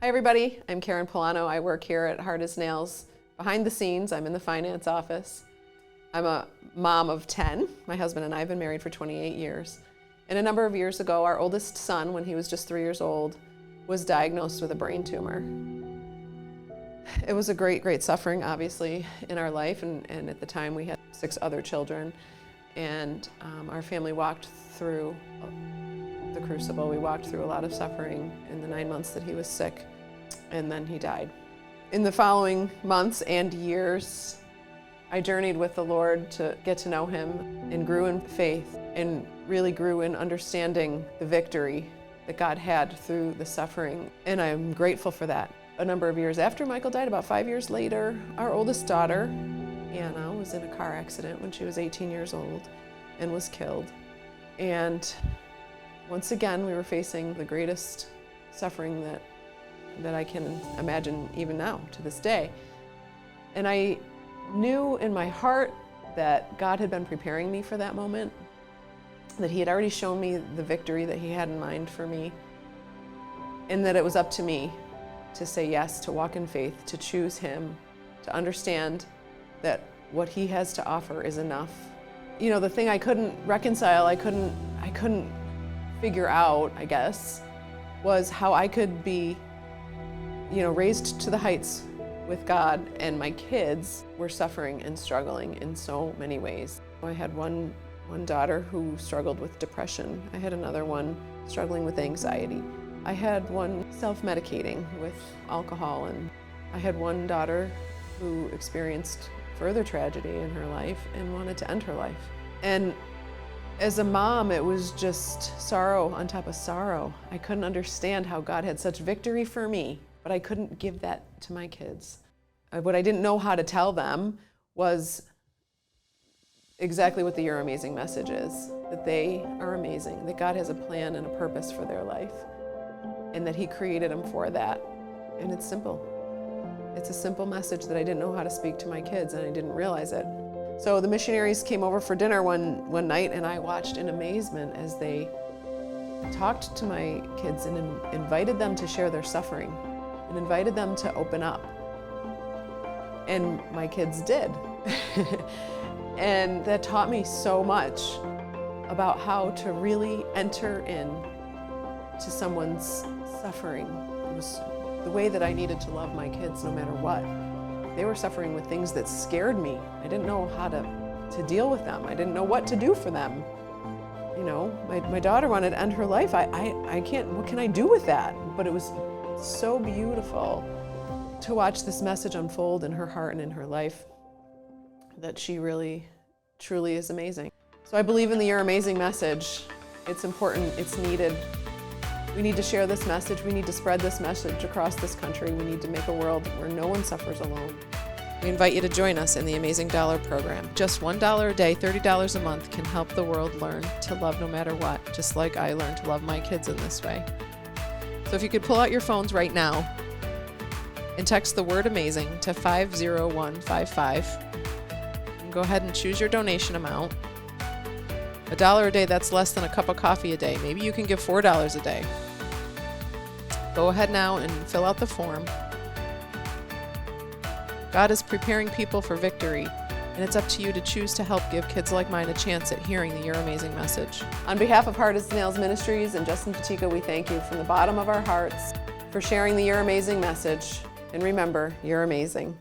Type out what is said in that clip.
Hi everybody, I'm Karen Polano. I work here at Hard as Nails. Behind the scenes, I'm in the finance office. I'm a mom of 10. My husband and I have been married for 28 years. And a number of years ago, our oldest son, when he was just 3 years old, was diagnosed with a brain tumor. It was a great suffering, obviously, in our life, and at the time we had 6 other children. And our family walked through the crucible. We walked through a lot of suffering in the 9 months that he was sick, and then he died. In the following months and years, I journeyed with the Lord to get to know Him and grew in faith and really grew in understanding the victory that God had through the suffering, and I'm grateful for that. A number of years after Michael died, about 5 years later, our oldest daughter, Anna, was in a car accident when she was 18 years old and was killed. And once again, we were facing the greatest suffering that I can imagine even now, to this day. And I knew in my heart that God had been preparing me for that moment, that He had already shown me the victory that He had in mind for me, and that it was up to me to say yes, to walk in faith, to choose Him, to understand that what He has to offer is enough. You know, the thing I couldn't reconcile, I couldn't figure out, I guess, was how I could be, raised to the heights with God, and my kids were suffering and struggling in so many ways. I had one daughter who struggled with depression. I had another one struggling with anxiety. I had one self-medicating with alcohol, and I had one daughter who experienced further tragedy in her life and wanted to end her life. And as a mom, it was just sorrow on top of sorrow. I couldn't understand how God had such victory for me, but I couldn't give that to my kids. What I didn't know how to tell them was exactly what the Youre Amazing message is, that they are amazing, that God has a plan and a purpose for their life, and that He created them for that. And it's simple. It's a simple message that I didn't know how to speak to my kids, and I didn't realize it. So the missionaries came over for dinner one night, and I watched in amazement as they talked to my kids and invited them to share their suffering and invited them to open up. And my kids did. And that taught me so much about how to really enter in to someone's suffering. It was the way that I needed to love my kids no matter what. They were suffering with things that scared me. I didn't know how to deal with them. I didn't know what to do for them. My daughter wanted to end her life. I can't, what can I do with that? But it was so beautiful to watch this message unfold in her heart and in her life, that she really, truly is amazing. So I believe in the Youre Amazing message. It's important, it's needed. We need to share this message. We need to spread this message across this country. We need to make a world where no one suffers alone. We invite you to join us in the Amazing Dollar program. Just $1 a day, $30 a month can help the world learn to love no matter what, just like I learned to love my kids in this way. So if you could pull out your phones right now and text the word AMAZING to 50155, and go ahead and choose your donation amount. $1 a day, that's less than a cup of coffee a day. Maybe you can give $4 a day. Go ahead now and fill out the form. God is preparing people for victory, and it's up to you to choose to help give kids like mine a chance at hearing the Youre Amazing message. On behalf of Hard as Nails Ministries and Justin Patika, we thank you from the bottom of our hearts for sharing the Youre Amazing message. And remember, you're amazing.